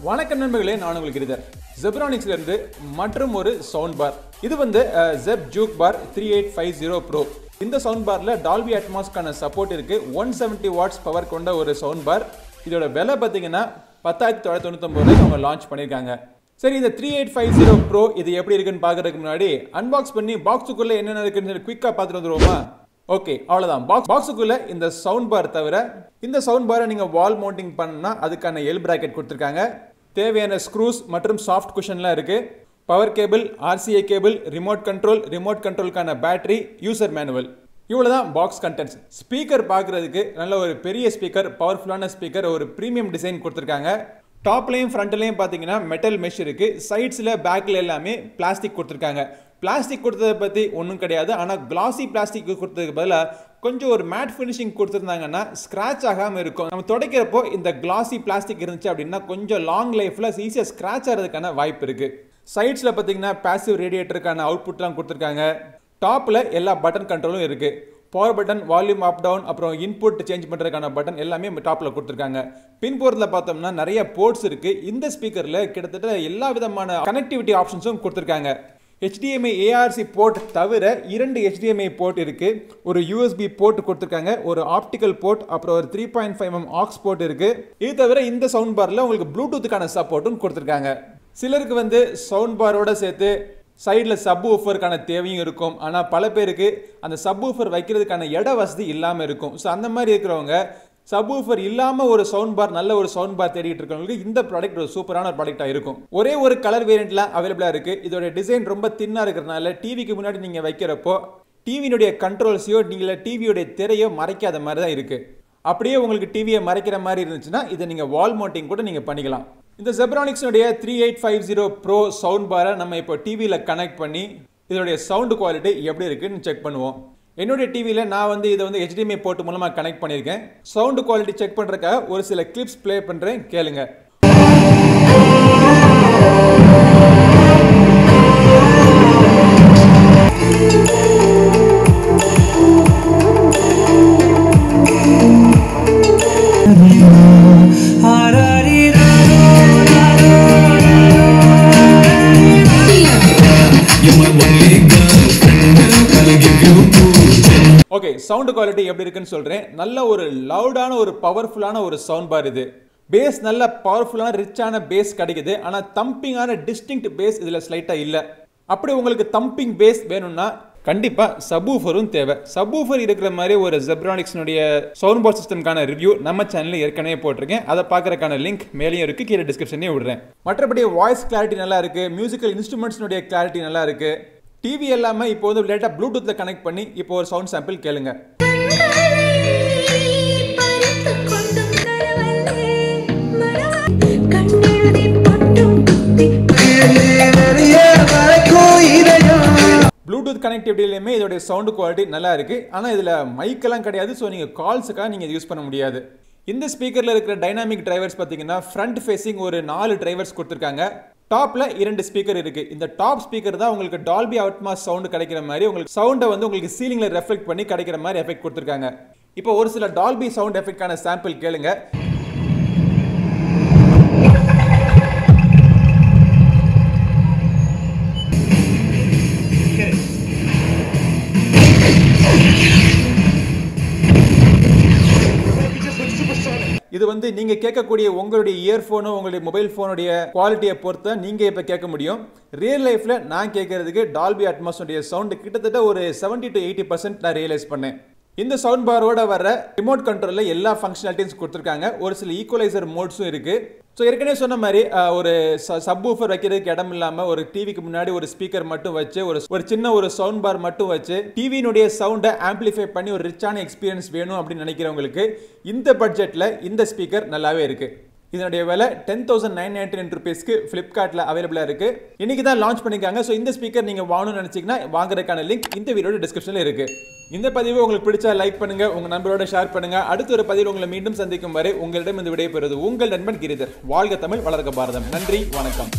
வணக்கம் நண்பர்களே, நான் உங்கள் கிரிதர். ZEBRONICS இருந்து மற்றும் ஒரு சவுண்ட் பார். இது வந்து ZEB-Juke Bar 3850 Pro. இந்த சவுண்ட் பார்ல Dolby Atmos கான சப்போர்ட் இருக்கு. 170 வாட்ஸ் பவர் கொண்ட ஒரு சவுண்ட் பார். இதோட விலை பாத்தீங்கன்னா 10,999 அவங்க லான்ச் பண்ணிருக்காங்க. சரி, இந்த 3850 Pro இது எப்படி இருக்குன்னு பாக்குறதுக்கு முன்னாடி அன்பாக்ஸ் பண்ணி பாக்ஸுக்குள்ள என்னென்ன இருக்குன்னு குயிக்கா பார்த்துட்டு வந்துருவோமா? ஓகே, அவ்வளவுதான். பாக்ஸுக்குள்ள இந்த சவுண்ட் பார் தவிர இந்த சவுண்ட் பாரை நீங்க வால் மவுண்டிங் பண்ணா அதுக்கான எல் பிராக்கெட் கொடுத்துருக்காங்க. தேவையான ஸ்க்ரூஸ் மற்றும் சாஃப்ட் குஷன்லாம் இருக்கு. Power cable, RCA cable, remote கண்ட்ரோலுக்கான பேட்டரி, யூசர் மேனுவல். இவ்வளவுதான் பாக்ஸ் கண்டென்ட்ஸ். ஸ்பீக்கர் பார்க்கறதுக்கு நல்ல ஒரு பெரிய ஸ்பீக்கர், பவர்ஃபுல்லான ஸ்பீக்கர், ஒரு பிரீமியம் டிசைன் கொடுத்துருக்காங்க. டாப்லையும் ஃப்ரண்ட்லையும் பார்த்தீங்கன்னா மெட்டல் மெஷ் இருக்கு. சைட்ஸில் பேக்கில் எல்லாமே பிளாஸ்டிக் கொடுத்துருக்காங்க. பிளாஸ்டிக் கொடுத்ததை பற்றி ஒன்றும் கிடையாது. ஆனால் கிளாசி பிளாஸ்டிக் கொடுத்ததுக்கு பதிலாக கொஞ்சம் ஒரு மேட் ஃபினிஷிங் கொடுத்துருந்தாங்கன்னா ஸ்க்ராட்ச் ஆகாமல் இருக்கும். நம்ம துடைக்கிறப்போ இந்த கிளாசி பிளாஸ்டிக் இருந்துச்சு அப்படின்னா கொஞ்சம் லாங் லைஃப்பில் ஈஸியாக ஸ்க்ராட்ச் ஆகிறதுக்கான வாய்ப்பு இருக்குது. சைட்ஸில் பார்த்தீங்கன்னா பேசிவ் ரேடியேட்டருக்கான அவுட்புட்லாம் கொடுத்துருக்காங்க. டாப்பில் எல்லா பட்டன் கண்ட்ரோலும் இருக்குது. Power button, volume up down, அப்புறம் இன்புட் சேஞ்ச் பண்ணுறதுக்கான பட்டன் எல்லாமே டாப்பில் கொடுத்துருக்காங்க. பின்புறத்தில் பார்த்தோம்னா நிறைய போர்ட்ஸ் இருக்குது. இந்த ஸ்பீக்கரில் கிட்டத்தட்ட எல்லா விதமான கனெக்டிவிட்டி ஆப்ஷன்ஸும் கொடுத்துருக்காங்க. HDMI ARC போர்ட் தவிர 2 HDMI போர்ட் இருக்கு. ஒரு USB போர்ட் கொடுத்துருக்காங்க, ஒரு ஆப்டிக்கல் போர்ட், அப்புறம் ஒரு 3.5mm ஆக்ஸ் போர்ட் இருக்கு. இது தவிர இந்த சவுண்ட் பார்ல உங்களுக்கு ப்ளூடூத்துக்கான சப்போர்ட்டும் கொடுத்துருக்காங்க. சிலருக்கு வந்து சவுண்ட் பாரோட சேர்த்து சைடில் சப் ஊஃபருக்கான தேவையும் இருக்கும். ஆனால் பல பேருக்கு அந்த சப் ஊஃபர் வைக்கிறதுக்கான இட வசதி இல்லாமல் இருக்கும். ஸோ அந்த மாதிரி இருக்கிறவங்க சப் ஊஃபர் இல்லாமல் ஒரு சவுண்ட் பார், நல்ல ஒரு சவுண்ட் பார் தேடிட்டு இருக்கவங்களுக்கு இந்த ப்ராடக்ட் ஒரு சூப்பரான ஒரு ப்ராடக்டாக இருக்கும். ஒரே ஒரு கலர் வேரியண்ட்ல அவைலபிளாக இருக்கு. இதோட டிசைன் ரொம்ப தின்னாக இருக்கிறதுனால டிவிக்கு முன்னாடி நீங்கள் வைக்கிறப்போ டிவியினுடைய கண்ட்ரோல்ஸையோ நீங்கள் டிவியோடைய திரையோ மறைக்காத மாதிரி தான் இருக்கு. அப்படியே உங்களுக்கு டிவியை மறைக்கிற மாதிரி இருந்துச்சுன்னா இதை நீங்கள் வால் மவுண்டிங் கூட நீங்கள் பண்ணிக்கலாம். இந்த ZEBRONICS 3850 Pro சவுண்ட் பாரை நம்ம இப்போ டிவியில் கனெக்ட் பண்ணி இதோடைய சவுண்ட் குவாலிட்டி எப்படி இருக்குன்னு செக் பண்ணுவோம். என்னுடைய டிவியில் நான் வந்து இதை வந்து HDMI போர்ட் மூலமாக கனெக்ட் பண்ணியிருக்கேன். சவுண்ட் குவாலிட்டி செக் பண்ணுறதுக்காக ஒரு சில கிளிப்ஸ் ப்ளே பண்ணுறேன், கேளுங்க. ஓகே, சவுண்ட் குவாலிட்டி எப்படி இருக்குன்னு சொல்றேன். நல்ல ஒரு லவுடான ஒரு பவர்ஃபுல்லான ஒரு சவுண்ட் பார் இது. பேஸ் நல்ல பவர்ஃபுல்லான ரிச்சான பேஸ் கிடைக்குது. ஆனால் தம்பிங்கான டிஸ்டிங்க்ட் பேஸ் இதில் ஸ்லைட்டாக இல்லை. அப்படி உங்களுக்கு தம்பிங் பேஸ் வேணும்னா கண்டிப்பாக சப்வூஃபரும் தேவை. சப்வூஃபர் இருக்கிற மாதிரி ஒரு ZEBRONICS சவுண்ட் பார் சிஸ்டம்கான ரிவ்யூ நம்ம சேனலில் ஏற்கனவே போட்டிருக்கேன். அதை பார்க்கறதுக்கான லிங்க் மேலேயும் இருக்கு, கீழே டிஸ்கிரிப்ஷனே விடுறேன். மற்றபடி வாய்ஸ் கிளாரிட்டி நல்லா இருக்கு. மியூசிக்கல் இன்ஸ்ட்ருமெண்ட்ஸ்னுடைய கிளாரிட்டி நல்லா இருக்கு. டிவி எல்லாமே இப்போ வந்து லேட்டாக ப்ளூடூத்ல கனெக்ட் பண்ணி இப்போ ஒரு சவுண்ட் சாம்பிள் கேளுங்க. ப்ளூடூத் கனெக்டிவிட்டிலையுமே இதோடைய சவுண்ட் குவாலிட்டி நல்லா இருக்கு. ஆனால் இதில் மைக்கெல்லாம் கிடையாது. ஸோ நீங்கள் கால்ஸுக்காக நீங்கள் யூஸ் பண்ண முடியாது. இந்த ஸ்பீக்கரில் இருக்கிற டைனாமிக் டிரைவர்ஸ் பார்த்தீங்கன்னா ஃப்ரண்ட் ஃபேஸிங் ஒரு 4 டிரைவர்ஸ் கொடுத்துருக்காங்க. டாப்ல 2 ஸ்பீக்கர் இருக்கு. இந்த டாப் ஸ்பீக்கர் தான் உங்களுக்கு டால்பி அட்மாஸ் சவுண்ட் கிடைக்கிற மாதிரி உங்களுக்கு சவுண்டை வந்து உங்களுக்கு சீலிங்ல ரெஃப்ளெக்ட் பண்ணி கிடைக்கிற மாதிரி எஃபெக்ட் கொடுத்துருக்காங்க. இப்போ ஒரு சில டால்பி சவுண்ட் எஃபெக்டான சாம்பிள் கேளுங்க. இது வந்து நீங்க கேட்கக்கூடிய உங்களுடைய இயர்போனோ உங்களுடைய மொபைல் போனுடைய குவாலிட்டியை பொறுத்து நீங்க இப்ப கேட்க முடியும். ரியல் லைஃப்ல நான் கேட்கறதுக்கு டால்பி அட்மாஸ் உடைய சவுண்ட் கிட்டத்தட்ட ஒரு 70 to 80% நான் ரியலைஸ் பண்ணேன். இந்த சவுண்ட் பாரோட வர ரிமோட் கண்ட்ரோல்ல எல்லா ஃபங்க்ஷனாலிட்டிஸ் கொடுத்துருக்காங்க. ஒரு சில ஈக்குவலைசர் மோட்ஸும் இருக்கு. ஸோ ஏற்கனவே சொன்ன மாதிரி ஒரு சப்வூஃபர் வைக்கிறதுக்கு இடம் இல்லாமல் ஒரு டிவிக்கு முன்னாடி ஒரு ஸ்பீக்கர் மட்டும் வச்சு ஒரு சின்ன ஒரு சவுண்ட் பார் மட்டும் வச்சு டிவியினுடைய சவுண்டை ஆம்பிளிஃபை பண்ணி ஒரு ரிச்சான எக்ஸ்பீரியன்ஸ் வேணும் அப்படின்னு நினைக்கிறவங்களுக்கு இந்த பட்ஜெட்டில் இந்த ஸ்பீக்கர் நல்லாவே இருக்கு. இதனுடைய விலை 10,999 ரூபீஸ்க்கு ஃப்ளிப்கார்ட்டில் அவைலபிளாக இருக்குது. இன்றைக்கி தான் லான்ச் பண்ணியிருக்காங்க. ஸோ இந்த ஸ்பீக்கர் நீங்கள் வாங்கணும்னு நினச்சிங்கன்னா வாங்குறதுக்கான லிங்க் இந்த வீடியோட டிஸ்கிரிப்ஷனில் இருக்குது. இந்த பதிவு உங்களுக்கு பிடிச்சா லைக் பண்ணுங்கள், உங்கள் நண்பரோட ஷேர் பண்ணுங்கள். அடுத்த ஒரு பதிவில் உங்களை மீண்டும் சந்திக்கும் வரை உங்களிடம் இந்த விடைபெறுவது உங்கள் நண்பன் கிரிதர். வாழ்க தமிழ், வளர்க பாரதம். நன்றி, வணக்கம்.